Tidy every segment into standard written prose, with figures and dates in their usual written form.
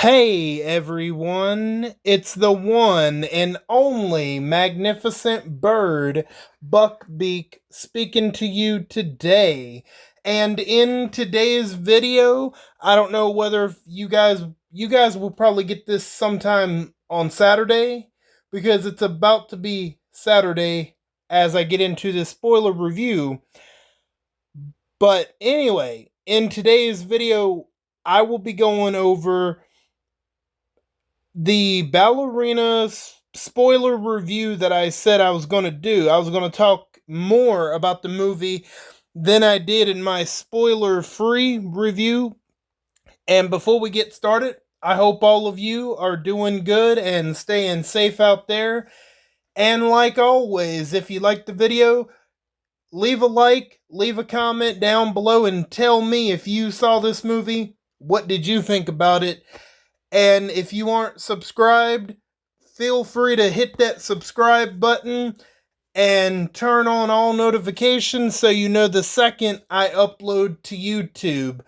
Hey everyone, it's the one and only magnificent bird, Beak, speaking to you today. And in today's video, I don't know whether you guys will probably get this sometime on Saturday because it's about to be Saturday as I get into this spoiler review. But anyway, in today's video, I will be going over the Ballerina spoiler review that I said I was going to do. I was going to talk more about the movie than I did in my spoiler free review. And before we get started, I hope all of you are doing good and staying safe out there. And like always, if you like the video, leave a like, leave a comment down below, and tell me if you saw this movie. What did you think about it? And if you aren't subscribed, feel free to hit that subscribe button and turn on all notifications so you know the second I upload to YouTube.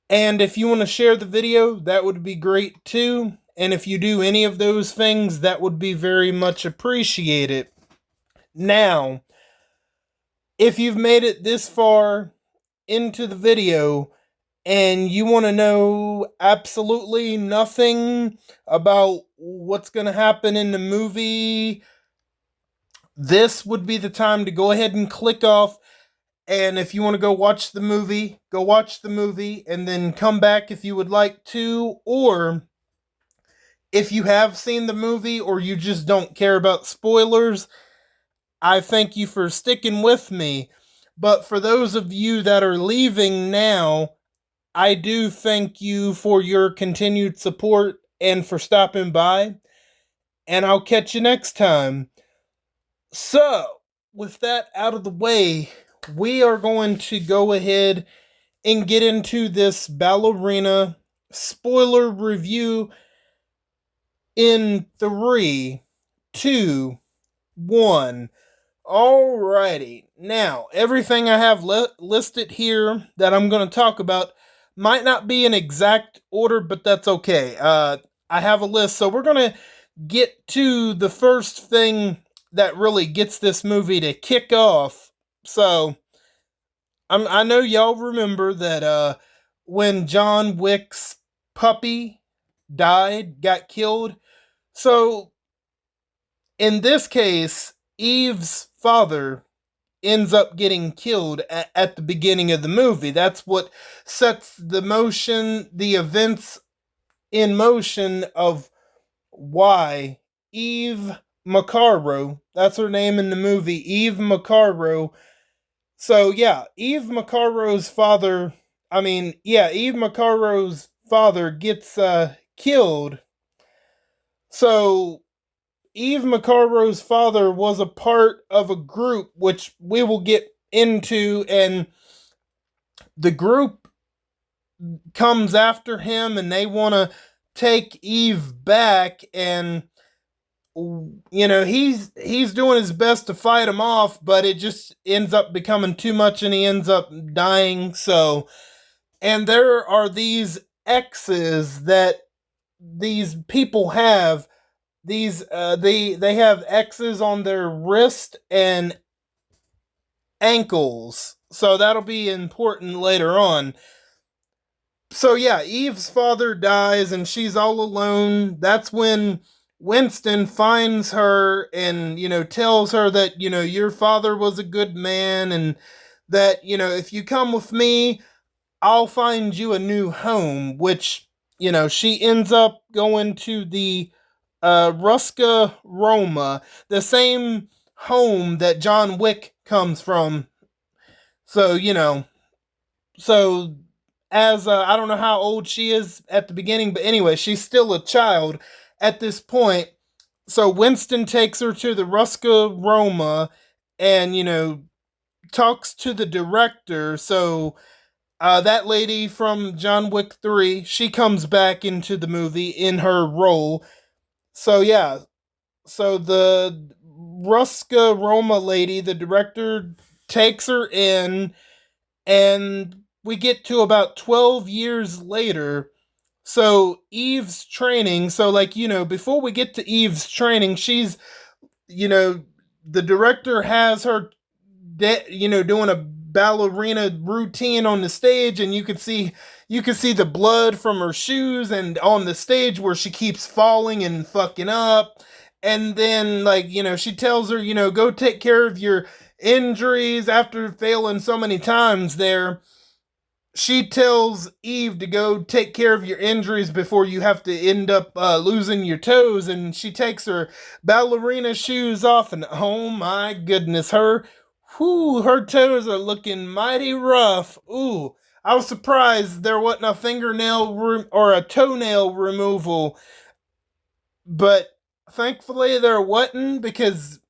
And if you want to share the video, that would be great too. And if you do any of those things, that would be very much appreciated. Now, if you've made it this far into the video, and you want to know absolutely nothing about what's going to happen in the movie, this would be the time to go ahead and click off. And if you want to go watch the movie, go watch the movie and then come back if you would like to. Or if you have seen the movie or you just don't care about spoilers, I thank you for sticking with me. But for those of you that are leaving now, I do thank you for your continued support and for stopping by, and I'll catch you next time. So, with that out of the way, we are going to go ahead and get into this Ballerina spoiler review in 3, 2, 1. Alrighty. Now, everything I have listed here that I'm going to talk about might not be in exact order, but that's okay. I have a list, so we're going to get to the first thing that really gets this movie to kick off. So, I know y'all remember that when John Wick's puppy got killed. So, in this case, Eve's father ends up getting killed at the beginning of the movie. That's what sets the events in motion of why Eve Macaro, that's her name in the movie, Eve Macaro. So yeah, Eve Macaro's father gets killed. So Eve Macaro's father was a part of a group which we will get into, and the group comes after him and they want to take Eve back, and he's doing his best to fight him off, but it just ends up becoming too much and he ends up dying. So, and there are these X's that these people have. They have X's on their wrist and ankles, so that'll be important later on. So yeah, Eve's father dies and she's all alone. That's when Winston finds her and tells her that your father was a good man, and that if you come with me, I'll find you a new home. Which she ends up going to the Ruska Roma, the same home that John Wick comes from. So, so as I don't know how old she is at the beginning, but anyway, she's still a child at this point. So Winston takes her to the Ruska Roma and, talks to the director. So that lady from John Wick 3, she comes back into the movie in her role. So yeah, so the Ruska Roma lady, the director, takes her in, and we get to about 12 years later. So Eve's training, so like, before we get to Eve's training, she's, you know, the director has her doing a ballerina routine on the stage, and you can see the blood from her shoes and on the stage where she keeps falling and fucking up. And then, like, she tells her, go take care of your injuries after failing so many times there. She tells Eve to go take care of your injuries before you have to end up losing your toes. And she takes her ballerina shoes off, and oh my goodness, her toes are looking mighty rough. Ooh, I was surprised there wasn't a or a toenail removal, but thankfully there wasn't, because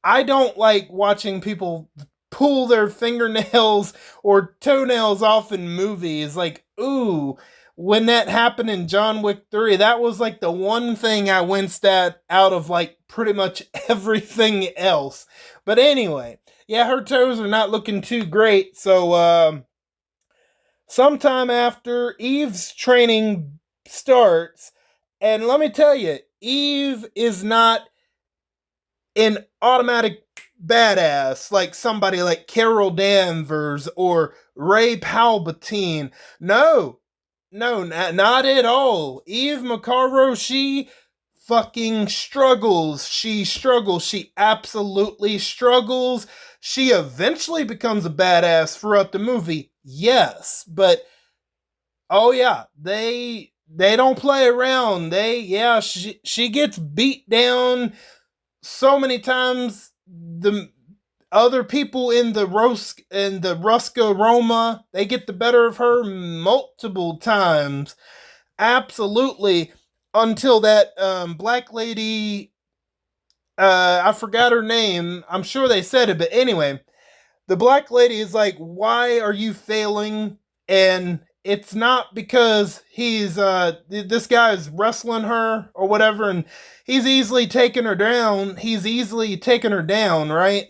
I don't like watching people pull their fingernails or toenails off in movies. Like, ooh, when that happened in John Wick 3, that was like the one thing I winced at out of like pretty much everything else. But anyway, yeah, her toes are not looking too great. So, sometime after Eve's training starts, and let me tell you, Eve is not an automatic badass like somebody like Carol Danvers or Ray Palpatine. No, no, not at all. Eve McCarro, she fucking struggles. She struggles. She absolutely struggles. She eventually becomes a badass throughout the movie. Yes, but oh yeah, they don't play around. She gets beat down so many times. The other people in the Ruska Roma, they get the better of her multiple times. Absolutely. Until that black lady, I forgot her name. I'm sure they said it, but anyway, the black lady is like, "Why are you failing?" And it's not because this guy is wrestling her or whatever, and he's easily taking her down. He's easily taking her down, right?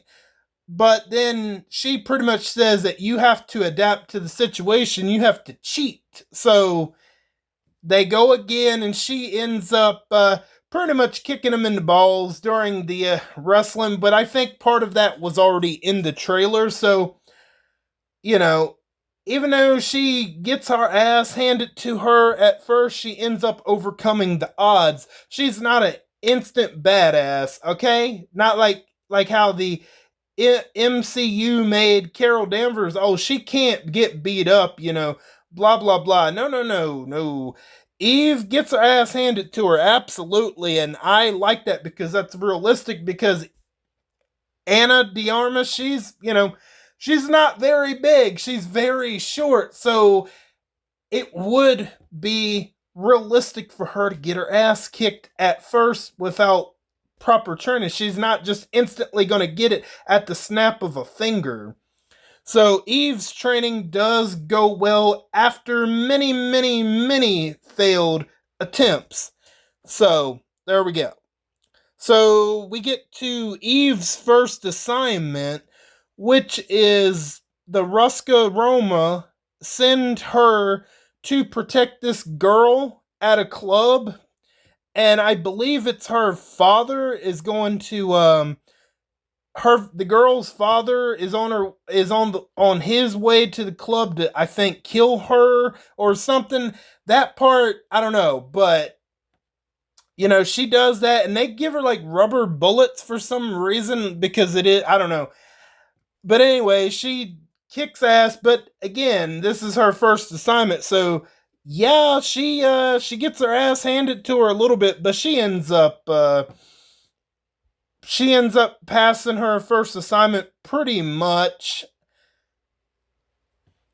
But then she pretty much says that you have to adapt to the situation. You have to cheat. So they go again, and she ends up pretty much kicking him in the balls during the wrestling. But I think part of that was already in the trailer. So, you know, even though she gets her ass handed to her at first, she ends up overcoming the odds. She's not an instant badass, okay? Not like how the MCU made Carol Danvers. Oh, she can't get beat up, blah blah blah. No, no, no, no. Eve gets her ass handed to her, absolutely, and I like that because that's realistic. Because Anna de Armas, she's not very big. She's very short, so it would be realistic for her to get her ass kicked at first without proper training. She's not just instantly going to get it at the snap of a finger. So Eve's training does go well after many, many, many failed attempts. So there we go. So we get to Eve's first assignment, which is the Ruska Roma send her to protect this girl at a club. And I believe it's her father is going to the girl's father is on his way to the club to, I think, kill her or something. That part I don't know, but she does that, and they give her like rubber bullets for some reason, because it is, I don't know. But anyway, she kicks ass, but again, this is her first assignment, so yeah, she gets her ass handed to her a little bit, but she ends up passing her first assignment pretty much.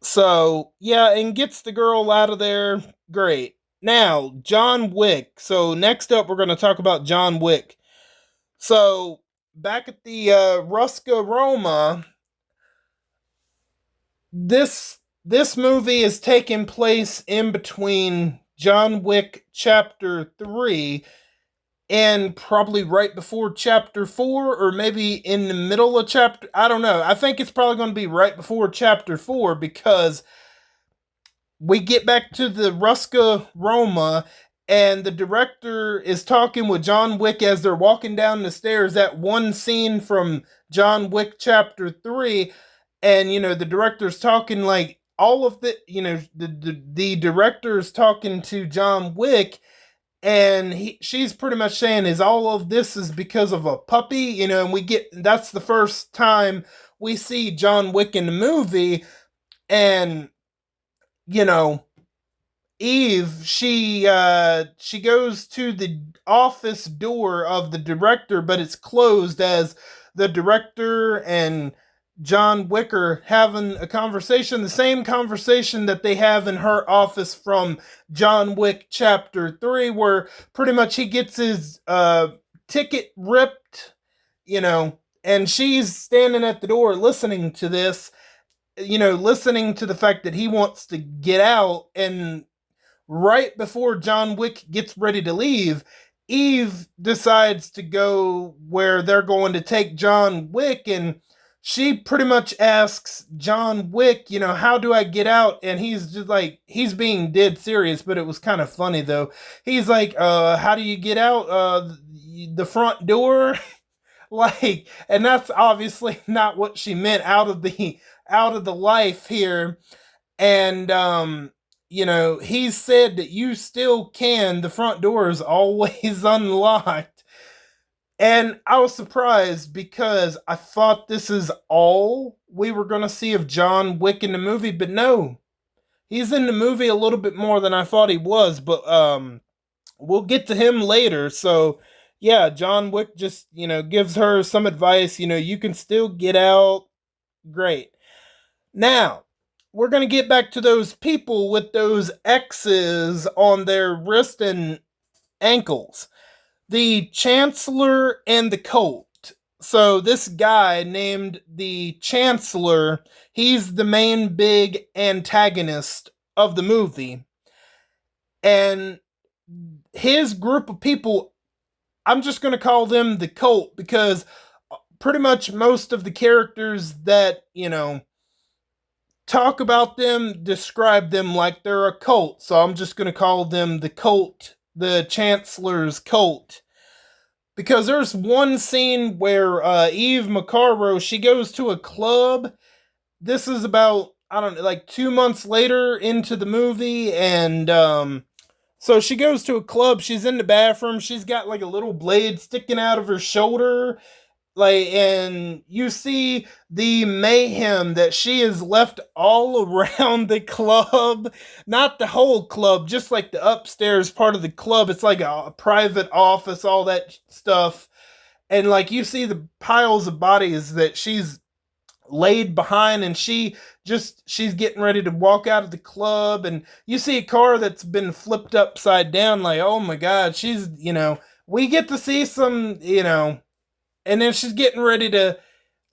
So, yeah, and gets the girl out of there. Great. Now, John Wick. So, next up, we're going to talk about John Wick. So, back at the Ruska Roma, this movie is taking place in between John Wick Chapter 3 and probably right before Chapter 4, or maybe in the middle of I don't know. I think it's probably going to be right before Chapter 4, because we get back to the Ruska Roma, and the director is talking with John Wick as they're walking down the stairs. That one scene from John Wick Chapter 3, and the director's talking like all of the director's talking to John Wick, and she's pretty much saying is all of this is because of a puppy, and that's the first time we see John Wick in the movie. And you know Eve, she goes to the office door of the director, but it's closed as the director and John Wick are having a conversation, the same conversation that they have in her office from John Wick Chapter 3, where pretty much he gets his ticket ripped, and she's standing at the door listening to this, listening to the fact that he wants to get out. And right before John Wick gets ready to leave, Eve decides to go where they're going to take John Wick, and she pretty much asks John Wick, how do I get out? And he's just like, he's being dead serious, but it was kind of funny though. He's like, how do you get out? The front door? Like, and that's obviously not what she meant, out of the life here. And he said that you still can, the front door is always unlocked. And I was surprised because I thought this is all we were going to see of John Wick in the movie, but no, he's in the movie a little bit more than I thought he was. But we'll get to him later. So yeah, John Wick just gives her some advice. You can still get out. Great. Now, we're going to get back to those people with those X's on their wrist and ankles. The Chancellor and the Colt. So this guy named the Chancellor, he's the main big antagonist of the movie. And his group of people, I'm just going to call them the Colt, because pretty much most of the characters that, talk about them describe them like they're a cult. So I'm just going to call them the Colt, the Chancellor's Colt. Because there's one scene where Eve Macaro, she goes to a club. This is about, I don't know, like 2 months later into the movie. And so she goes to a club. She's in the bathroom. She's got like a little blade sticking out of her shoulder. And you see the mayhem that she has left all around the club. Not the whole club, just like the upstairs part of the club. It's like a private office, all that stuff. And like you see the piles of bodies that she's laid behind, and she's getting ready to walk out of the club, and you see a car that's been flipped upside down, like, oh my god, we get to see some, and then she's getting ready to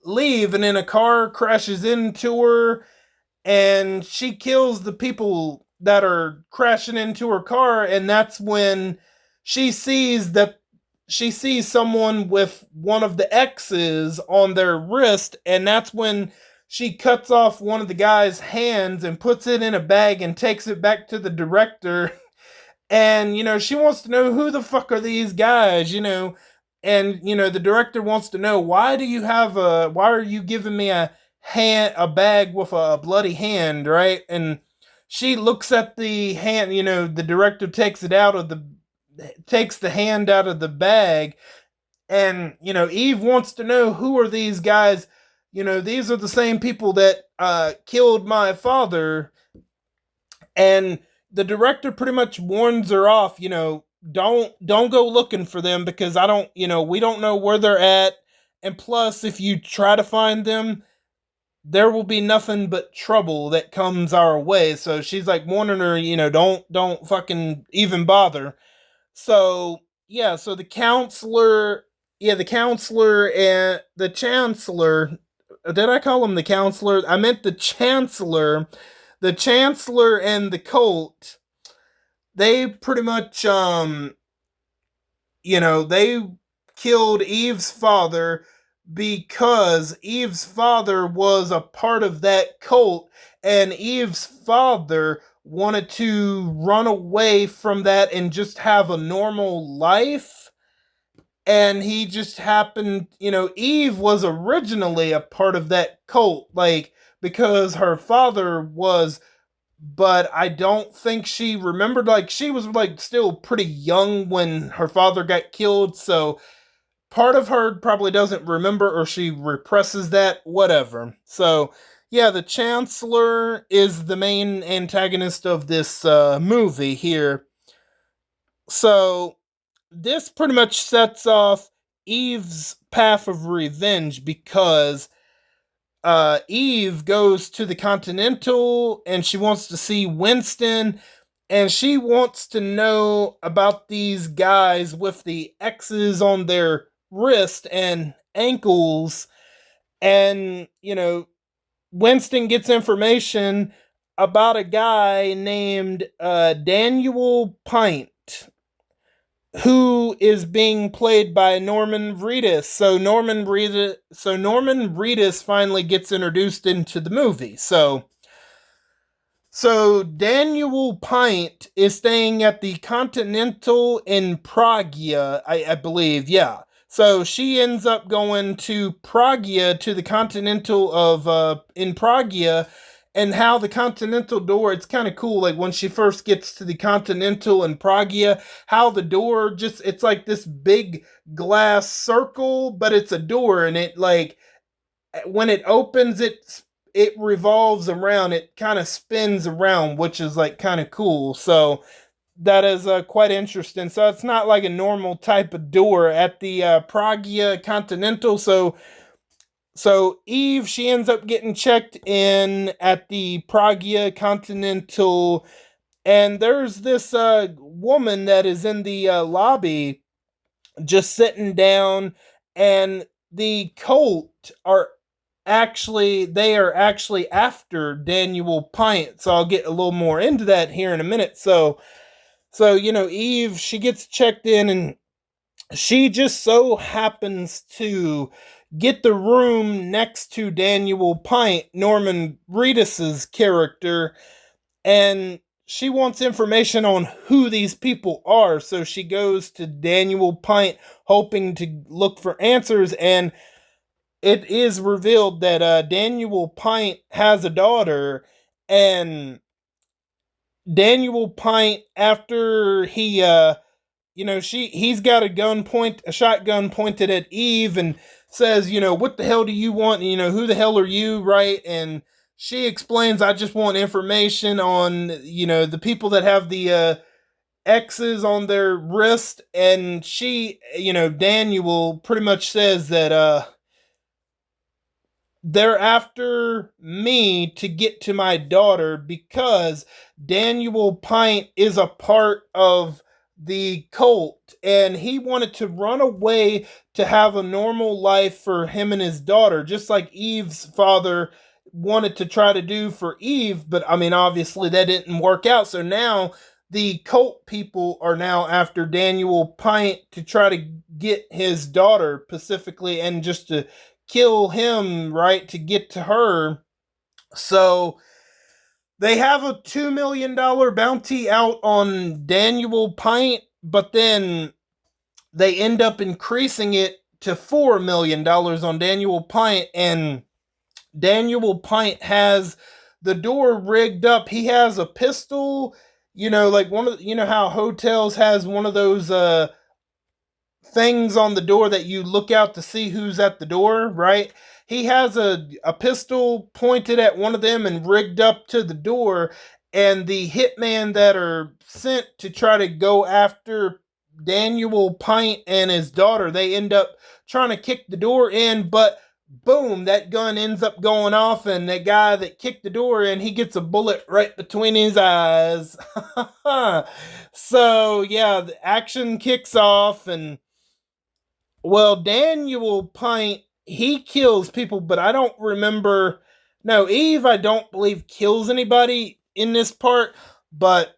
leave, and then a car crashes into her, and she kills the people that are crashing into her car. And that's when she sees someone with one of the X's on their wrist, and that's when she cuts off one of the guy's hands and puts it in a bag and takes it back to the director. And she wants to know, who the fuck are these guys, and the director wants to know, why are you giving me a bag with a bloody hand, right? And she looks at the hand, the director takes the hand out of the bag. And Eve wants to know, who are these guys? These are the same people that killed my father. And the director pretty much warns her off, don't go looking for them, because we don't know where they're at. And plus, if you try to find them, there will be nothing but trouble that comes our way. So she's like warning her, don't fucking even bother. So yeah, so the counselor and the Chancellor, did I call him the counselor? I meant the Chancellor. The Chancellor and the Colt, they pretty much they killed Eve's father because Eve's father was a part of that cult, and Eve's father wanted to run away from that and just have a normal life. And he just happened, Eve was originally a part of that cult, like, because her father was, but I don't think she remembered, like, she was, like, still pretty young when her father got killed, so part of her probably doesn't remember, or she represses that, whatever. So, yeah, the Chancellor is the main antagonist of this movie here. So, this pretty much sets off Eve's path of revenge because Eve goes to the Continental and she wants to see Winston, and she wants to know about these guys with the X's on their wrist and ankles. And, Winston gets information about a guy named Daniel Pint, who is being played by Norman Reedus. So Norman Reedus finally gets introduced into the movie. So Daniel Pint is staying at the Continental in Pragia, I believe. Yeah. So she ends up going to Pragia, to the Continental of in Pragia, and how the Continental door, it's kind of cool. Like when she first gets to the Continental in Pragia, how the door just, it's like this big glass circle, but it's a door, and it, like, when it opens, it revolves around, it kind of spins around, which is like kind of cool. So that is quite interesting. So it's not like a normal type of door at the Pragia Continental. So Eve, she ends up getting checked in at the Pragia Continental, and there's this woman that is in the lobby just sitting down, and the cult are actually after Daniel Pint. So I'll get a little more into that here in a minute. So Eve, she gets checked in, and she just so happens to get the room next to Daniel Pint, Norman Reedus's character, and she wants information on who these people are. So she goes to Daniel Pint hoping to look for answers, and it is revealed that Daniel Pint has a daughter, and Daniel Pint, after he's got a shotgun pointed at Eve, and says, what the hell do you want? And, who the hell are you, right? And she explains, I just want information on, the people that have the X's on their wrist. And Daniel pretty much says that they're after me to get to my daughter, because Daniel Pint is a part of the cult, and he wanted to run away to have a normal life for him and his daughter, just like Eve's father wanted to try to do for Eve. But I mean, obviously that didn't work out. So now the cult people are now after Daniel Pint to try to get his daughter specifically, and just to kill him, right, to get to her. So they have a $2 million bounty out on Daniel Pint, but then they end up increasing it to $4 million on Daniel Pint, and Daniel Pint has the door rigged up. He has a pistol, like one of, how hotels has one of those things on the door that you look out to see who's at the door, right? He has a pistol pointed at one of them and rigged up to the door, and the hitman that are sent to try to go after Daniel Pint and his daughter, they end up trying to kick the door in, but boom, that gun ends up going off, and that guy that kicked the door in, he gets a bullet right between his eyes. So yeah, the action kicks off, and well, Daniel Pint, he kills people, but I don't remember. No, Eve, I don't believe kills anybody in this part, but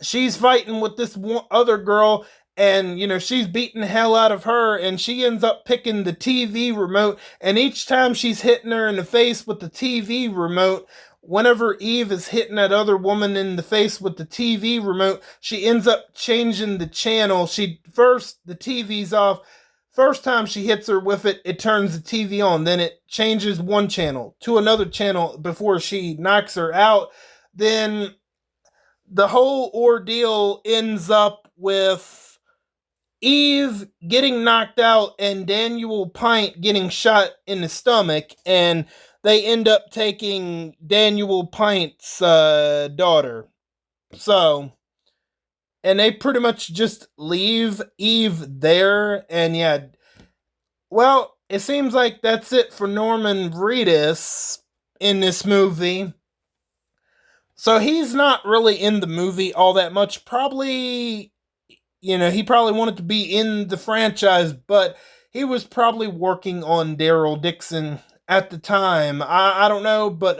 she's fighting with this one other girl, and she's beating the hell out of her, and she ends up picking the TV remote, and each time she's hitting her in the face with the TV remote, whenever Eve is hitting that other woman in the face with the TV remote, she ends up changing the channel. She first the TV's off. First time she hits her with it, it turns the TV on. Then it changes one channel to another channel before she knocks her out. Then the whole ordeal ends up with Eve getting knocked out and Daniel Pint getting shot in the stomach, and they end up taking Daniel Pint's daughter. So, and they pretty much just leave Eve there, and yeah, well, it seems like that's it for Norman Reedus in this movie. So he's not really in the movie all that much. Probably, he probably wanted to be in the franchise, but he was probably working on Daryl Dixon at the time. I don't know, but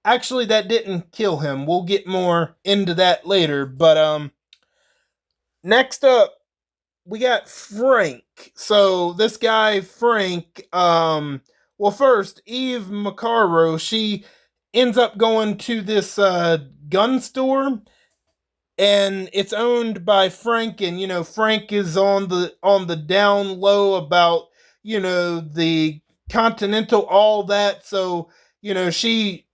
actually that didn't kill him. We'll get more into that later. But next up we got Frank. So this guy Frank, well, first Eve McCarrow, she ends up going to this gun store, and it's owned by Frank, and Frank is on the down low about the Continental, all that. So she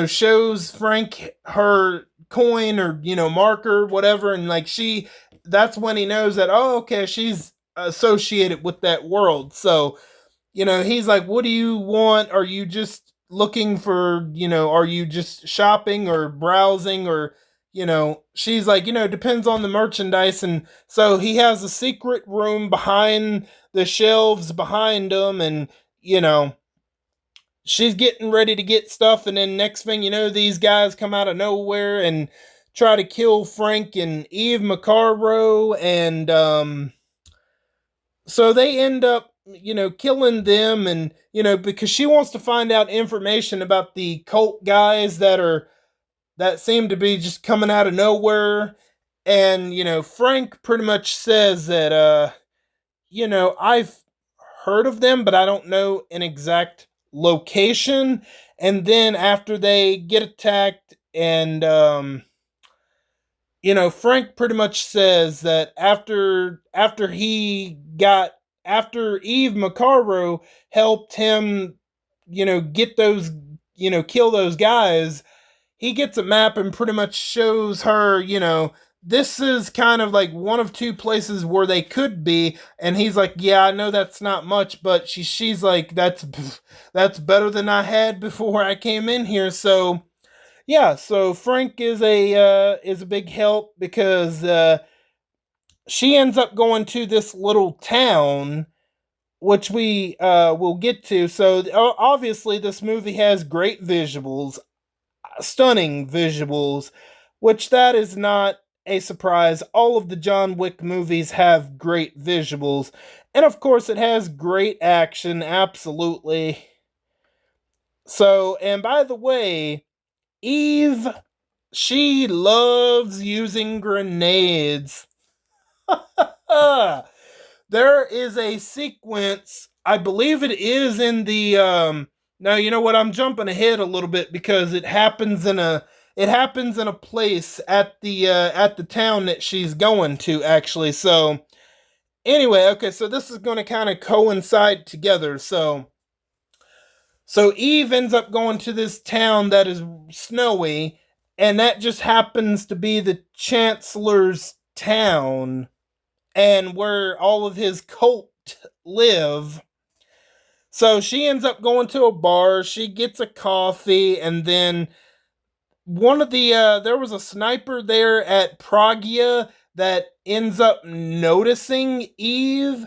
shows Frank her coin, or marker, whatever, and like that's when he knows that, oh, okay, she's associated with that world. So he's like, what do you want? Are you just looking for, are you just shopping or browsing, or she's like, depends on the merchandise. And so he has a secret room behind the shelves behind him, and she's getting ready to get stuff, and then next thing you know, these guys come out of nowhere and try to kill Frank and Eve McCarrow, and so they end up killing them, and because she wants to find out information about the cult guys that seem to be just coming out of nowhere. And Frank pretty much says that I've heard of them, but I don't know an exact location. And then after they get attacked, and Frank pretty much says that after Eve McCarrow helped him, get those, kill those guys, he gets a map and pretty much shows her, this is kind of like one of two places where they could be. And he's like, yeah, I know that's not much, but she's like, that's better than I had before I came in here. So yeah, so Frank is a big help, because she ends up going to this little town, which we will get to. So obviously this movie has great visuals, stunning visuals, which that is not a surprise. All of the John Wick movies have great visuals, and of course it has great action, absolutely. So, and by the way, Eve, she loves using grenades. There is a sequence, I believe it is in the now, you know what, I'm jumping ahead a little bit, because it happens in a place at the town that she's going to, actually. So anyway, okay, so this is going to kind of coincide together. So Eve ends up going to this town that is snowy, and that just happens to be the Chancellor's town, and where all of his cult live. So she ends up going to a bar, she gets a coffee, and then there was a sniper there at Pragia that ends up noticing Eve,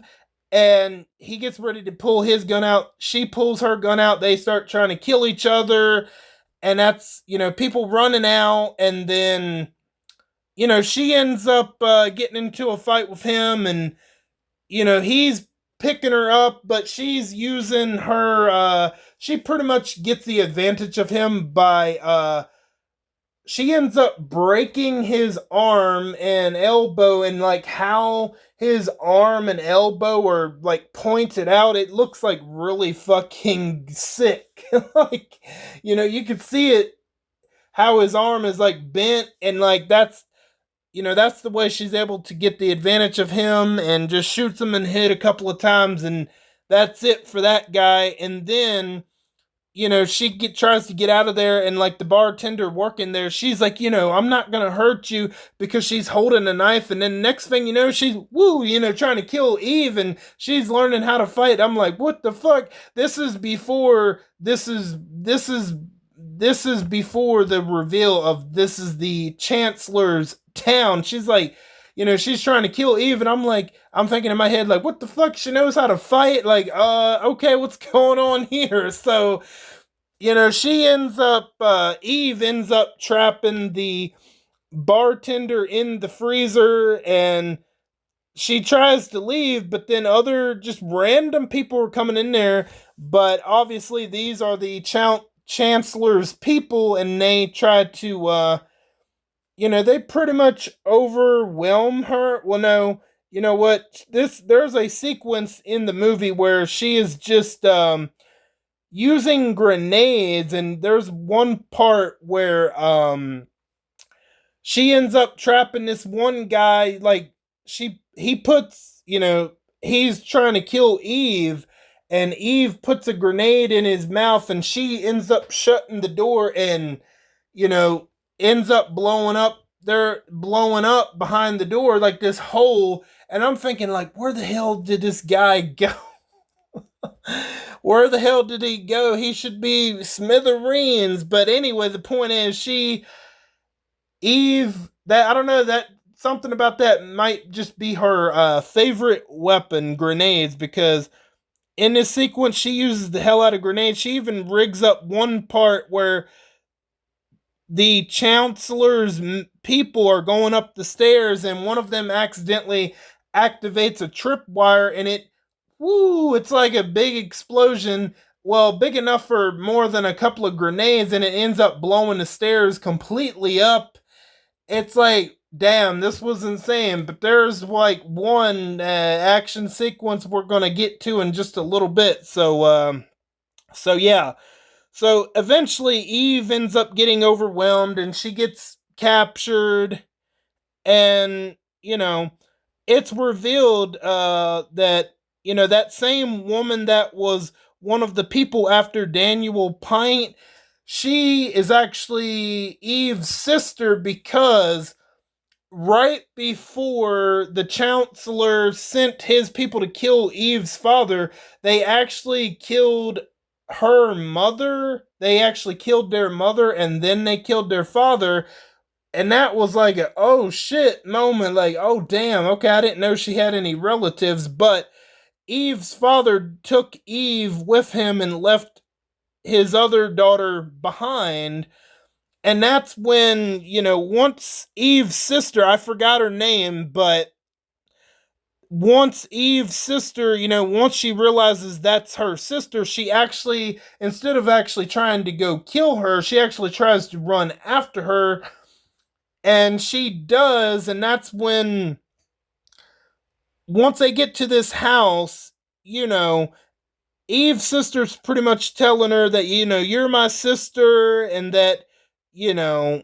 and he gets ready to pull his gun out. She pulls her gun out. They start trying to kill each other, and that's, people running out, and then, she ends up getting into a fight with him, and, he's picking her up, but she's using her, she pretty much gets the advantage of him by, she ends up breaking his arm and elbow, and like how his arm and elbow are like pointed out, it looks like really fucking sick. Like, you could see it, how his arm is like bent, and like that's the way she's able to get the advantage of him, and just shoots him and hit a couple of times, and that's it for that guy. And then tries to get out of there, and like the bartender working there, she's like, I'm not gonna hurt you, because she's holding a knife, and then next thing you know, she's trying to kill Eve, and she's learning how to fight. I'm like, what the fuck? This is before the reveal of this is the Chancellor's town. She's like, she's trying to kill Eve, and I'm thinking in my head, like, what the fuck? She knows how to fight? Like, okay, what's going on here? So, Eve ends up trapping the bartender in the freezer, and she tries to leave, but then other just random people are coming in there. But obviously, these are the Chancellor's people, and they try to, they pretty much overwhelm her. Well, no, you know what? There's a sequence in the movie where she is just, using grenades, and there's one part where she ends up trapping this one guy. Like, he puts, he's trying to kill Eve, and Eve puts a grenade in his mouth, and she ends up shutting the door, and you know ends up blowing up. They're blowing up behind the door, like this hole. And I'm thinking, like, where the hell did this guy go? Where the hell did he go? He should be smithereens. But anyway, the point is, Eve, that I don't know, that something about that might just be her favorite weapon, grenades, because in this sequence she uses the hell out of grenades. She even rigs up one part where the Chancellor's people are going up the stairs, and one of them accidentally activates a tripwire, and it's like a big explosion. Well, big enough for more than a couple of grenades, and it ends up blowing the stairs completely up. It's like, damn, this was insane. But there's like one action sequence we're gonna get to in just a little bit. So yeah. So eventually, Eve ends up getting overwhelmed, and she gets captured, and it's revealed that that same woman that was one of the people after Daniel Pint, she is actually Eve's sister, because right before the Chancellor sent his people to kill Eve's father, they actually killed her mother. They actually killed their mother, and then they killed their father. And that was like a oh shit moment. Like, oh damn, okay, I didn't know she had any relatives. But Eve's father took Eve with him and left his other daughter behind. And that's when, once Eve's sister, I forgot her name, but once Eve's sister, once she realizes that's her sister, she actually, instead of actually trying to go kill her, she actually tries to run after her. And she does, and that's when, once they get to this house, Eve's sister's pretty much telling her that, you're my sister, and that, you know,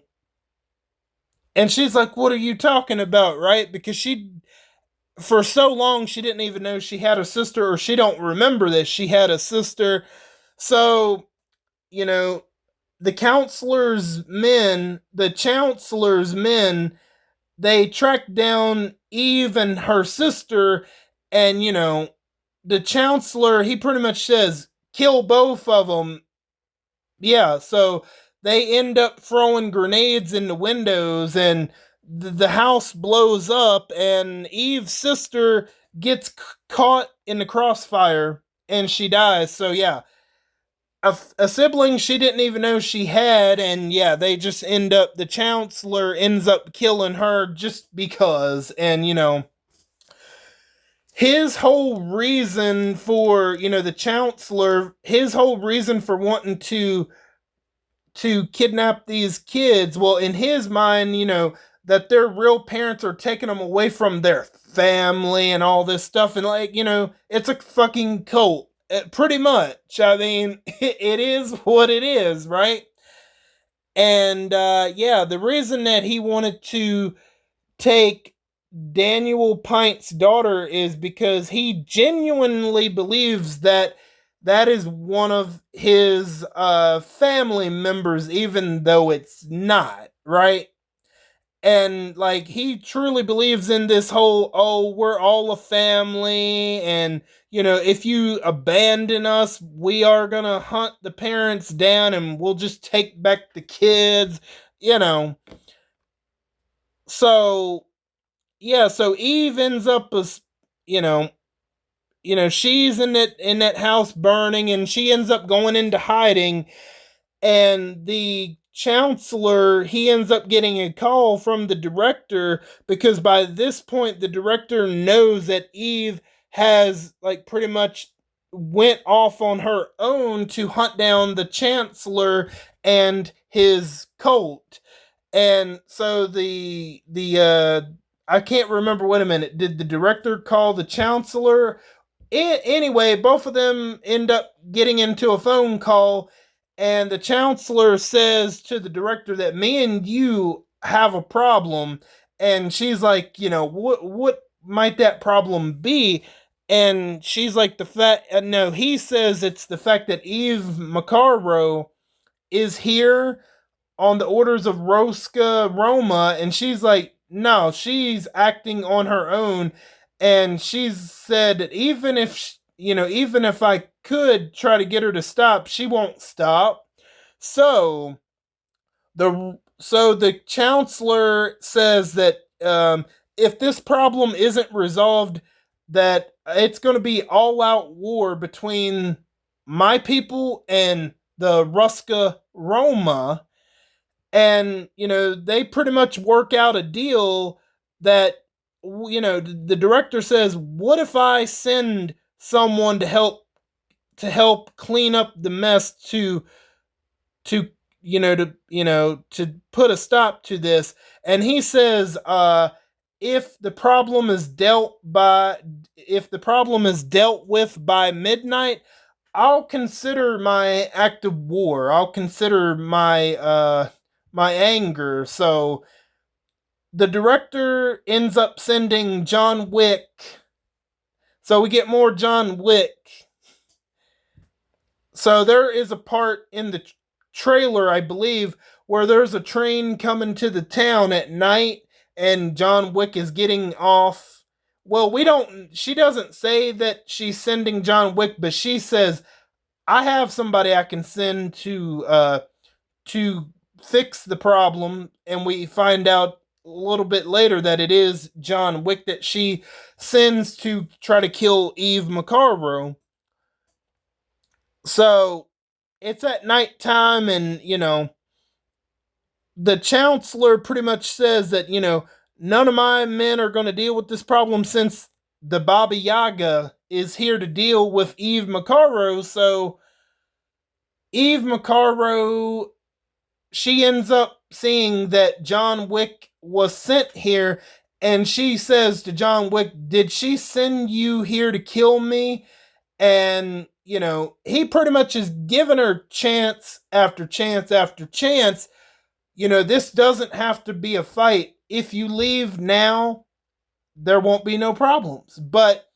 and she's like, what are you talking about, right? Because for so long, she didn't even know she had a sister, or she don't remember that she had a sister. So, you know, the Chancellor's men, they track down Eve and her sister, and, the Chancellor, he pretty much says, kill both of them. Yeah, so they end up throwing grenades in the windows, and the house blows up, and Eve's sister gets caught in the crossfire, and she dies. So yeah, a sibling she didn't even know she had, and yeah, they just end up, the Chancellor ends up killing her just because. And his whole reason for, the Chancellor, his whole reason for wanting to kidnap these kids. Well, in his mind, that their real parents are taking them away from their family and all this stuff. And, like, it's a fucking cult. Pretty much. I mean, it is what it is, right? And yeah, the reason that he wanted to take Daniel Pint's daughter is because he genuinely believes that that is one of his family members, even though it's not, right? And, like, he truly believes in this whole, oh, we're all a family, and if you abandon us, we are gonna hunt the parents down and we'll just take back the kids, you know. So yeah, so Eve ends up as, you know, she's in that house burning, and she ends up going into hiding. And the counselor, he ends up getting a call from the director, because by this point the director knows that Eve has, like, pretty much went off on her own to hunt down the chancellor and his cult. And so the I can't remember. Wait a minute. Did the director call the chancellor? Anyway, both of them end up getting into a phone call, and the chancellor says to the director that me and you have a problem. And she's like, what might that problem be? And she's like, the fact, no, he says it's the fact that Eve Macaro is here on the orders of Rosca Roma. And she's like, no, she's acting on her own. And she's said that even if I could try to get her to stop, she won't stop. So the chancellor says that, if this problem isn't resolved, that it's going to be all out war between my people and the Ruska Roma. And they pretty much work out a deal that, the director says, what if I send someone to help clean up the mess, to to put a stop to this. And he says, if the problem is dealt with by midnight, I'll consider my act of war. I'll consider my anger. So the director ends up sending John Wick. So we get more John Wick. So there is a part in the trailer, I believe, where there's a train coming to the town at night, and John Wick is getting off. Well, she doesn't say that she's sending John Wick, but she says, I have somebody I can send to fix the problem. And we find out a little bit later that it is John Wick that she sends to try to kill Eve Macaro. So it's at nighttime, and the chancellor pretty much says that, none of my men are going to deal with this problem, since the Baba Yaga is here to deal with Eve Macaro. So Eve Macaro, she ends up seeing that John Wick was sent here, and she says to John Wick, did she send you here to kill me? And he pretty much is giving her chance after chance after chance. This doesn't have to be a fight. If you leave now, there won't be no problems. But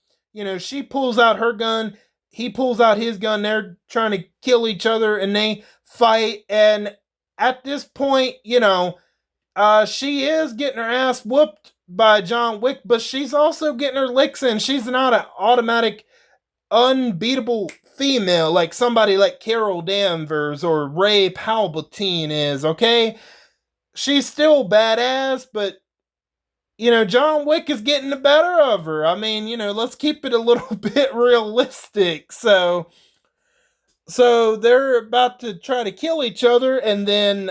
she pulls out her gun, he pulls out his gun, they're trying to kill each other, and they fight. And at this point, she is getting her ass whooped by John Wick, but she's also getting her licks in. She's not an automatic unbeatable female like somebody like Carol Danvers or Ray Palpatine is, okay? She's still badass, but John Wick is getting the better of her. I mean, let's keep it a little bit realistic. So they're about to try to kill each other, and then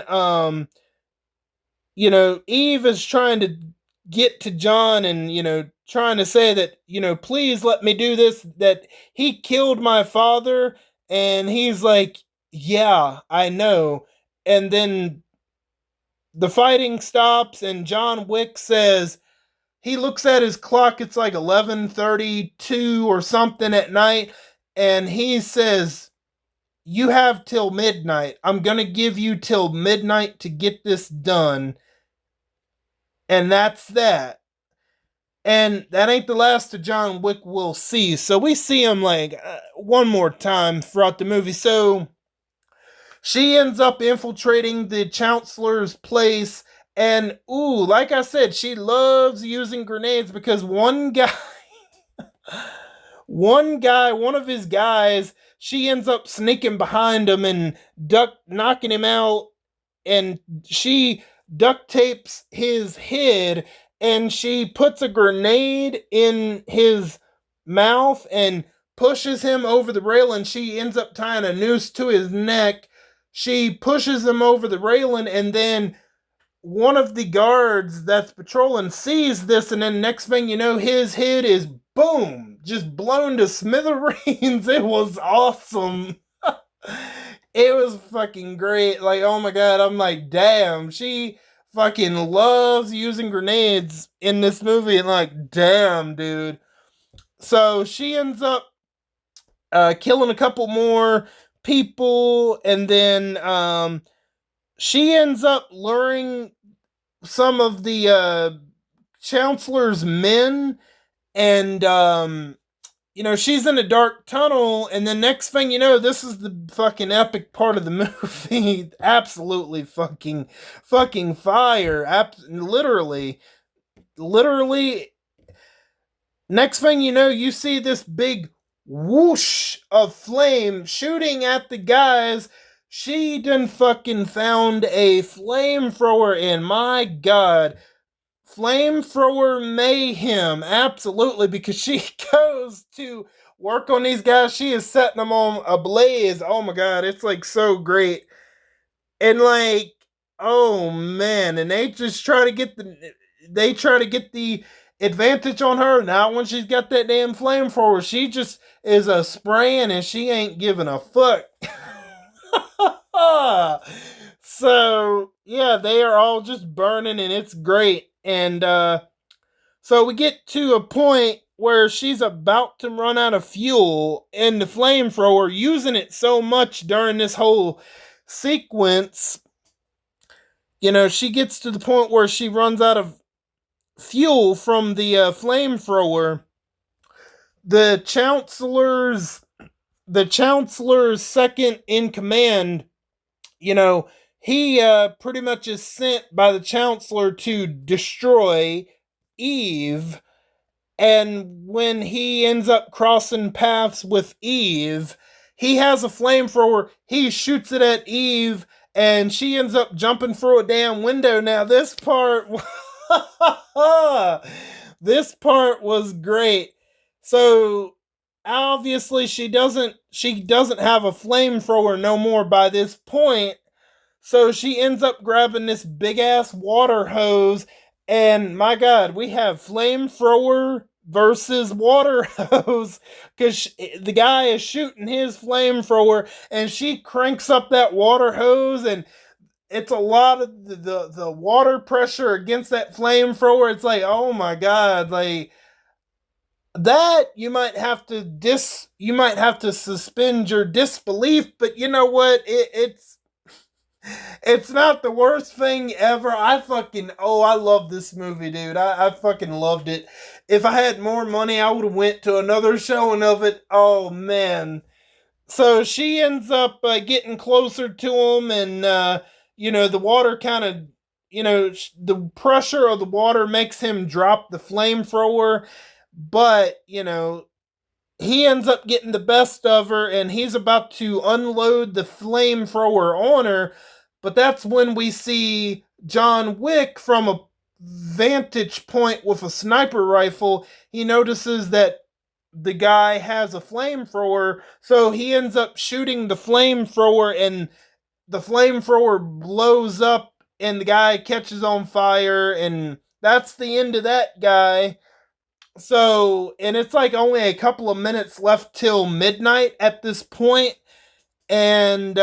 Eve is trying to get to John, and trying to say that, please let me do this, that he killed my father. And he's like, yeah, I know. and then the fighting stops, and John Wick says, he looks at his clock, it's like 11:32 or something at night, and he says, "You have till midnight. I'm going to give you till midnight to get this done." And that's that. And that ain't the last of John Wick we'll see. So we see him like one more time throughout the movie. So she ends up infiltrating the chancellor's place. And ooh, like I said, she loves using grenades because one of his guys, she ends up sneaking behind him and knocking him out, and she duct tapes his head, and she puts a grenade in his mouth and pushes him over the railing. She ends up tying a noose to his neck. She pushes him over the railing, and then one of the guards that's patrolling sees this, and then next thing you know, his head is boom, just blown to smithereens. It was awesome. It was fucking great. Like, oh my god, I'm like, damn, she fucking loves using grenades in this movie, and like, damn, dude. So she ends up killing a couple more people, and then she ends up luring some of the chancellor's men, and she's in a dark tunnel, and the next thing you know, this is the fucking epic part of the movie. Absolutely fucking fire. Literally. Next thing you know, you see this big whoosh of flame shooting at the guys. She done fucking found a flamethrower, and my god, flamethrower mayhem, absolutely, because she goes to work on these guys. She is setting them on ablaze. Oh my god, it's like so great. And like, oh man, and they try to get the advantage on her. Now when she's got that damn flamethrower, she just is a spraying, and she ain't giving a fuck. So yeah, they are all just burning, and it's great. And so we get to a point where she's about to run out of fuel, and the flamethrower, using it so much during this whole sequence, she gets to the point where she runs out of fuel from the flamethrower. The chancellor's second in command, he pretty much is sent by the chancellor to destroy Eve. And when he ends up crossing paths with Eve, he has a flamethrower. He shoots it at Eve, and she ends up jumping through a damn window. Now this part, this part was great. So obviously she doesn't have a flamethrower no more by this point. So she ends up grabbing this big ass water hose, and my god, we have flamethrower versus water hose, because the guy is shooting his flamethrower, and she cranks up that water hose, and it's a lot of the water pressure against that flamethrower. It's like, oh my god, like that you might have to suspend your disbelief, but you know what? It's not the worst thing ever. I love this movie, dude. I fucking loved it. If I had more money, I would have went to another showing of it. Oh man. So she ends up getting closer to him, and the water kind of, the pressure of the water makes him drop the flamethrower, but he ends up getting the best of her, and he's about to unload the flamethrower on her. But that's when we see John Wick from a vantage point with a sniper rifle. He notices that the guy has a flamethrower, so he ends up shooting the flamethrower, and the flamethrower blows up, and the guy catches on fire, and that's the end of that guy. So, and it's like only a couple of minutes left till midnight at this point, and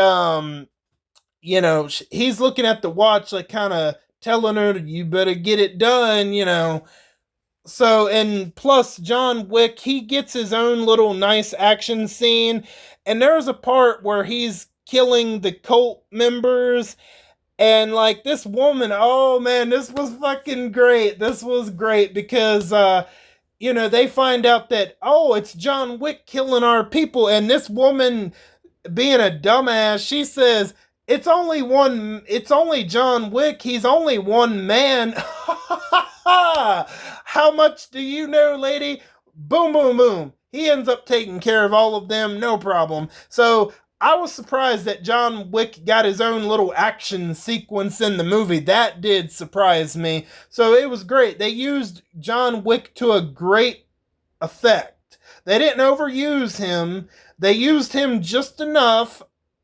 he's looking at the watch, like kind of telling her, you better get it done. So, and plus, John Wick, he gets his own little nice action scene. And there's a part where he's killing the cult members. And like this woman, oh man, this was fucking great. This was great because, they find out that, oh, it's John Wick killing our people. And this woman, being a dumbass, she says, it's only John Wick. He's only one man. How much do you know, lady? Boom, boom, boom. He ends up taking care of all of them, no problem. So I was surprised that John Wick got his own little action sequence in the movie. That did surprise me. So it was great. They used John Wick to a great effect. They didn't overuse him. They used him just enough,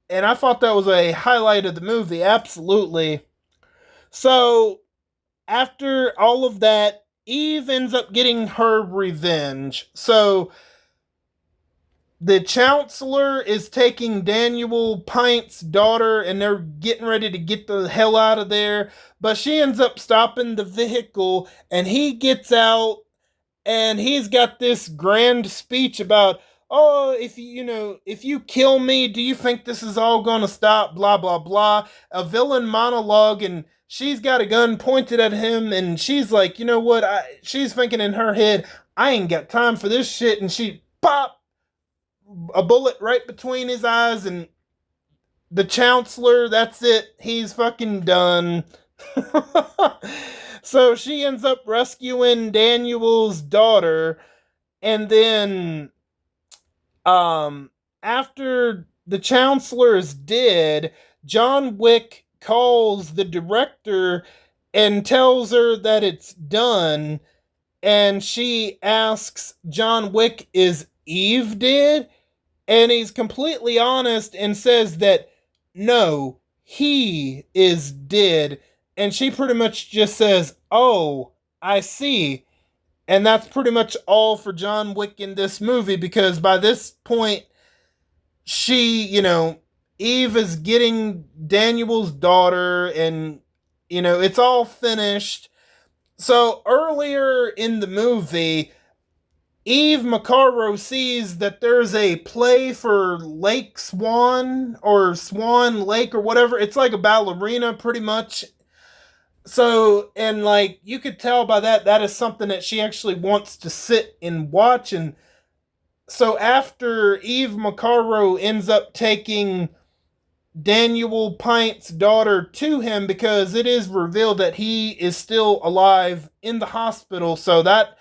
and I thought that was a highlight of the movie, absolutely. So, after all of that, Eve ends up getting her revenge. So, the Chancellor is taking Daniel Pint's daughter, and they're getting ready to get the hell out of there. But she ends up stopping the vehicle, and he gets out, and he's got this grand speech about, oh, if you kill me, do you think this is all gonna stop? Blah blah blah. A villain monologue, and she's got a gun pointed at him, and she's like, you know what? She's thinking in her head, I ain't got time for this shit, and she pop a bullet right between his eyes, and the Chancellor, that's it. He's fucking done. So she ends up rescuing Daniel's daughter, and then after the Chancellor is dead, John Wick calls the director and tells her that it's done, and she asks John Wick, is Eve dead? And he's completely honest and says that no, he is dead. And she pretty much just says, oh, I see. And that's pretty much all for John Wick in this movie, because by this point, Eve is getting Daniel's daughter, and, it's all finished. So earlier in the movie, Eve McCarro sees that there's a play for Lake Swan, or Swan Lake, or whatever. It's like a ballerina, pretty much. So, and like, you could tell by that is something that she actually wants to sit and watch. And so after Eve McCarro ends up taking Daniel Pint's daughter to him, because it is revealed that he is still alive in the hospital. So that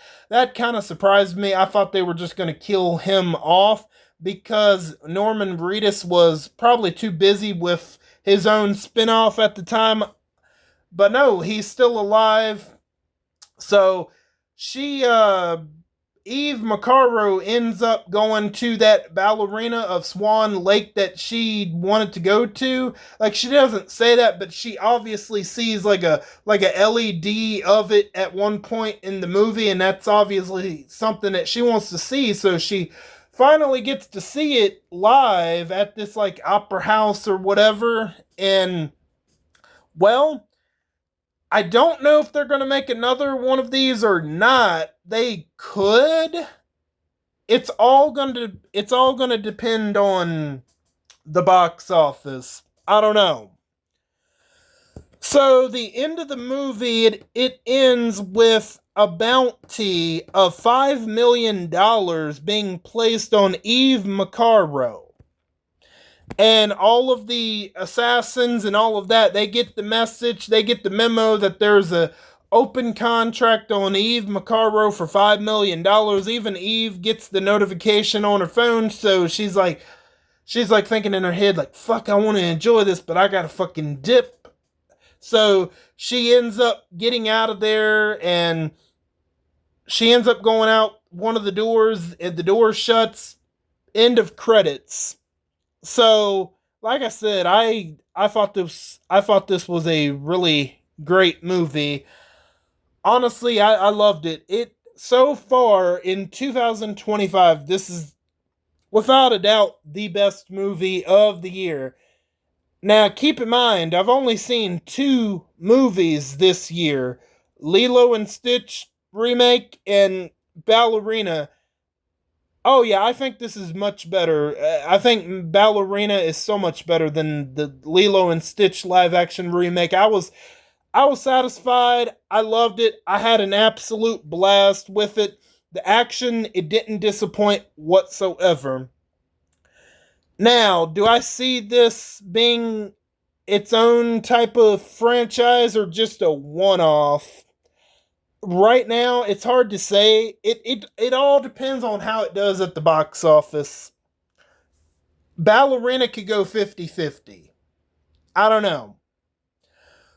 kind of surprised me. I thought they were just going to kill him off, because Norman Reedus was probably too busy with his own spinoff at the time. But no, he's still alive. So she Eve McCarro ends up going to that ballerina of Swan Lake that she wanted to go to. Like, she doesn't say that, but she obviously sees like a LED of it at one point in the movie, and that's obviously something that she wants to see. So she finally gets to see it live at this like opera house or whatever. And well, I don't know if they're going to make another one of these or not. They could. It's all going to depend on the box office. I don't know. So the end of the movie, it ends with a bounty of $5 million being placed on Eve McCarro. And all of the assassins and all of that, they get the message, they get the memo that there's a open contract on Eve McCarro for $5 million. Even Eve gets the notification on her phone, so she's like thinking in her head, like, fuck, I want to enjoy this, but I gotta fucking dip. So she ends up getting out of there, and she ends up going out one of the doors, and the door shuts. End of credits. So, like I said, I thought this was a really great movie. Honestly, I loved it. It so far in 2025, this is without a doubt the best movie of the year. Now, keep in mind, I've only seen two movies this year: Lilo and Stitch remake and Ballerina. Oh, yeah, I think this is much better. I think Ballerina is so much better than the Lilo and Stitch live action remake. I was satisfied. I loved it. I had an absolute blast with it. The action, it didn't disappoint whatsoever. Now, do I see this being its own type of franchise or just a one-off? Right now, it's hard to say. It all depends on how it does at the box office. Ballerina could go 50-50. I don't know.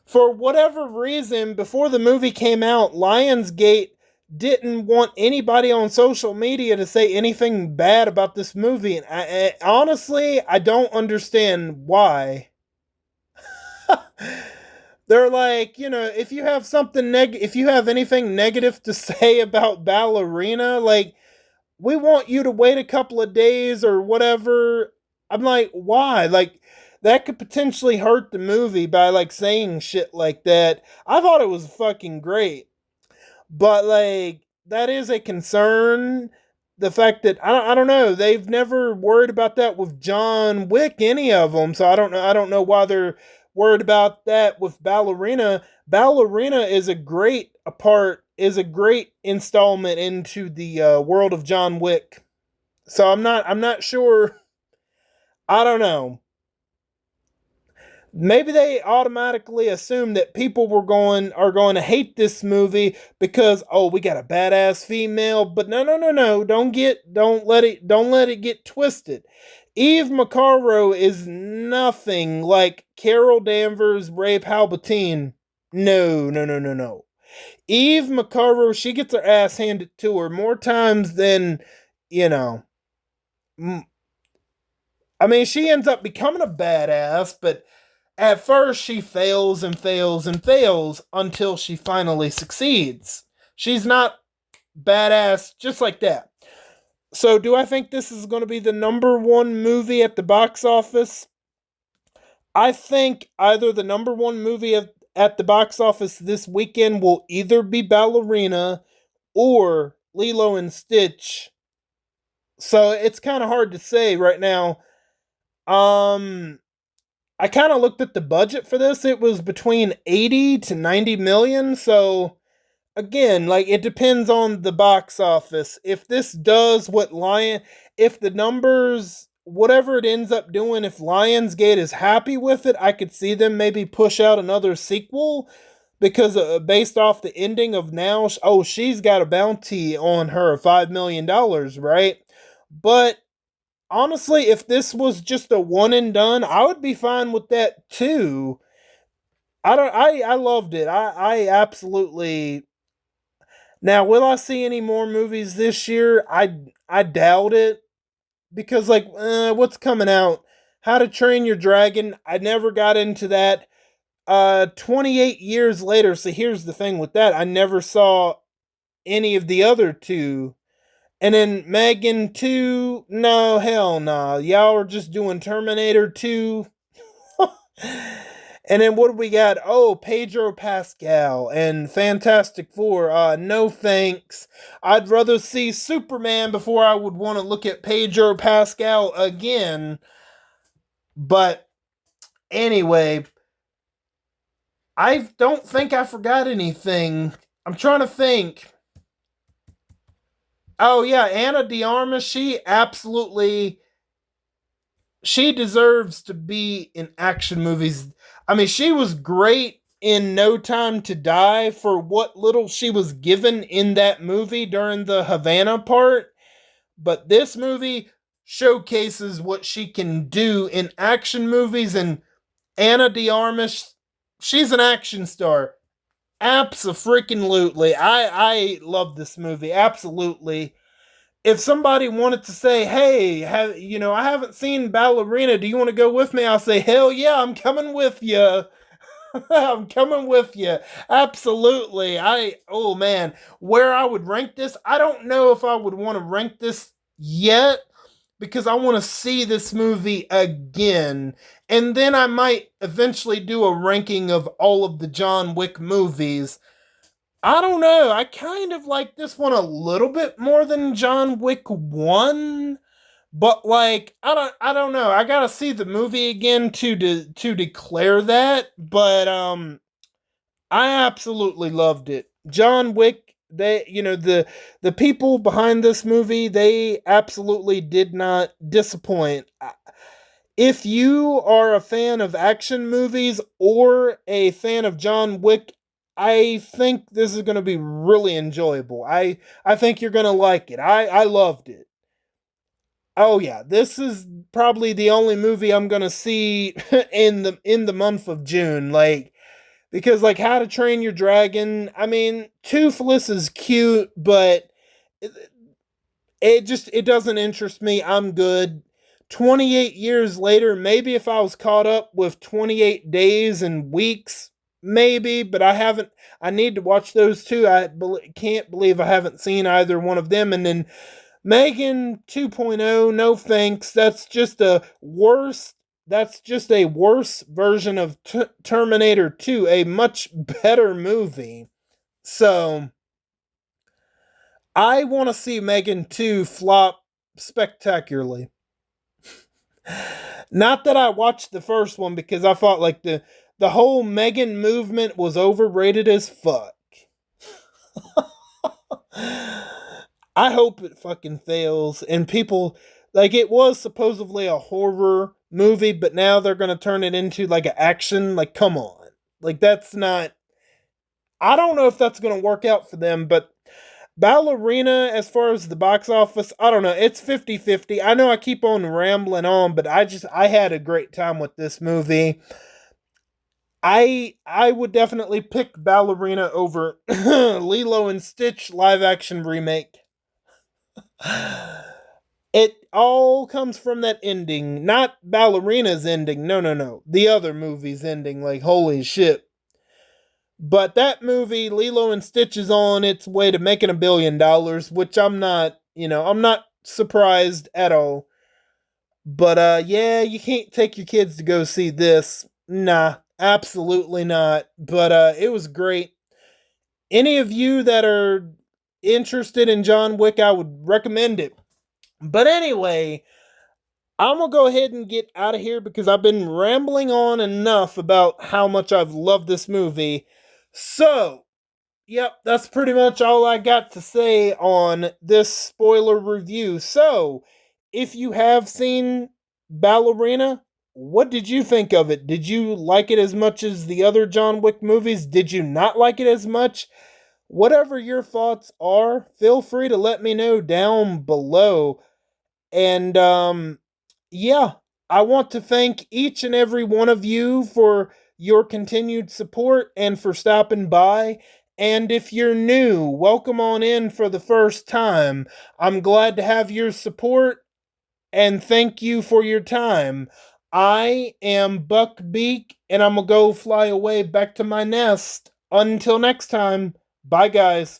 For whatever reason, before the movie came out, Lionsgate didn't want anybody on social media to say anything bad about this movie. And honestly, I don't understand why. They're like, if you have if you have anything negative to say about Ballerina, like, we want you to wait a couple of days or whatever. I'm like, why? Like, that could potentially hurt the movie by like saying shit like that. I thought it was fucking great, but like that is a concern. The fact that I don't know, they've never worried about that with John Wick, any of them. So I don't know why they're worried about that with Ballerina. Ballerina is a great installment into the world of John Wick. So I'm not sure. I don't know. Maybe they automatically assume that people are going to hate this movie because, oh, we got a badass female. But no, don't let it get twisted. Eve McCarro is nothing like Carol Danvers, Ray Palpatine. No. Eve McCarro, she gets her ass handed to her more times than, you know. I mean, she ends up becoming a badass, but at first she fails and fails and fails until she finally succeeds. She's not badass just like that. So, do I think this is going to be the number one movie at the box office? I think either the number one movie at the box office this weekend will either be Ballerina or Lilo and Stitch. So, it's kind of hard to say right now. Um, I kind of looked at the budget for this. It was between 80 to 90 million. So again, like, it depends on the box office. If this does if the numbers, whatever it ends up doing, if Lionsgate is happy with it, I could see them maybe push out another sequel because based off the ending of now, oh, she's got a bounty on her of $5 million, right? But honestly, if this was just a one and done, I would be fine with that too. I loved it. I absolutely. Now, will I see any more movies this year? I doubt it because like what's coming out? How to Train Your Dragon. I never got into that. 28 years later. So here's the thing with that. I never saw any of the other two. And then Megan 2, no, hell no. Y'all are just doing Terminator 2. And then what do we got? Oh, Pedro Pascal and Fantastic Four. No thanks. I'd rather see Superman before I would want to look at Pedro Pascal again. But anyway, I don't think I forgot anything. I'm trying to think. Oh yeah, Anna de Armas, she deserves to be in action movies. I mean, she was great in No Time to Die for what little she was given in that movie during the Havana part, but this movie showcases what she can do in action movies. And Anna de Armas, she's an action star. Absolutely. I love this movie. Absolutely. If somebody wanted to say, "Hey, I haven't seen Ballerina. Do you want to go with me?" I'll say, "Hell yeah, I'm coming with you." I'm coming with you. Absolutely. Oh man, where I would rank this, I don't know if I would want to rank this yet because I want to see this movie again. And then I might eventually do a ranking of all of the John Wick movies. I don't know. I kind of like this one a little bit more than John Wick 1, but like I don't know. I got to see the movie again to declare that, but I absolutely loved it. John Wick, they, the people behind this movie, they absolutely did not disappoint. If you are a fan of action movies or a fan of John Wick, I think this is going to be really enjoyable. I think you're going to like it. I loved it. Oh yeah, this is probably the only movie I'm going to see in the month of June. Like, because like How to Train Your Dragon, I mean, Toothless is cute, but it, it doesn't interest me. I'm good. 28 years later, maybe if I was caught up with 28 days and weeks, maybe, but I haven't. I need to watch those two. Can't believe I haven't seen either one of them. And then Megan 2.0, no thanks. That's just a worse version of Terminator 2, a much better movie. So, I want to see Megan 2 flop spectacularly. Not that I watched the first one because I thought like the whole Megan movement was overrated as fuck. I hope it fucking fails and people like it was supposedly a horror movie, but now they're gonna turn it into like an action. Like, come on. Like that's not I don't know if that's gonna work out for them, but Ballerina, as far as the box office, I don't know. It's 50-50. I know I keep on rambling on, but I had a great time with this ome. I would definitely pick Ballerina over Lilo and Stitch live action remake. It all comes from that ending, not Ballerina's ending. No, no, no. The other movie's ending. Like, holy shit. But that movie, Lilo and Stitch, is on its way to making $1 billion, which I'm not surprised at all. But yeah, you can't take your kids to go see this. Nah, absolutely not. But it was great. Any of you that are interested in John Wick, I would recommend it. But anyway, I'm gonna go ahead and get out of here because I've been rambling on enough about how much I've loved this movie. So, yep, that's pretty much all I got to say on this spoiler review. So, if you have seen Ballerina, what did you think of it? Did you like it as much as the other John Wick movies? Did you not like it as much? Whatever your thoughts are, feel free to let me know down below. And yeah, I want to thank each and every one of you for your continued support and for stopping by. And if you're new, welcome on in for the first time. I'm glad to have your support and thank you for your time. I am Buck Beak and I'm going to go fly away back to my nest. Until next time, bye guys.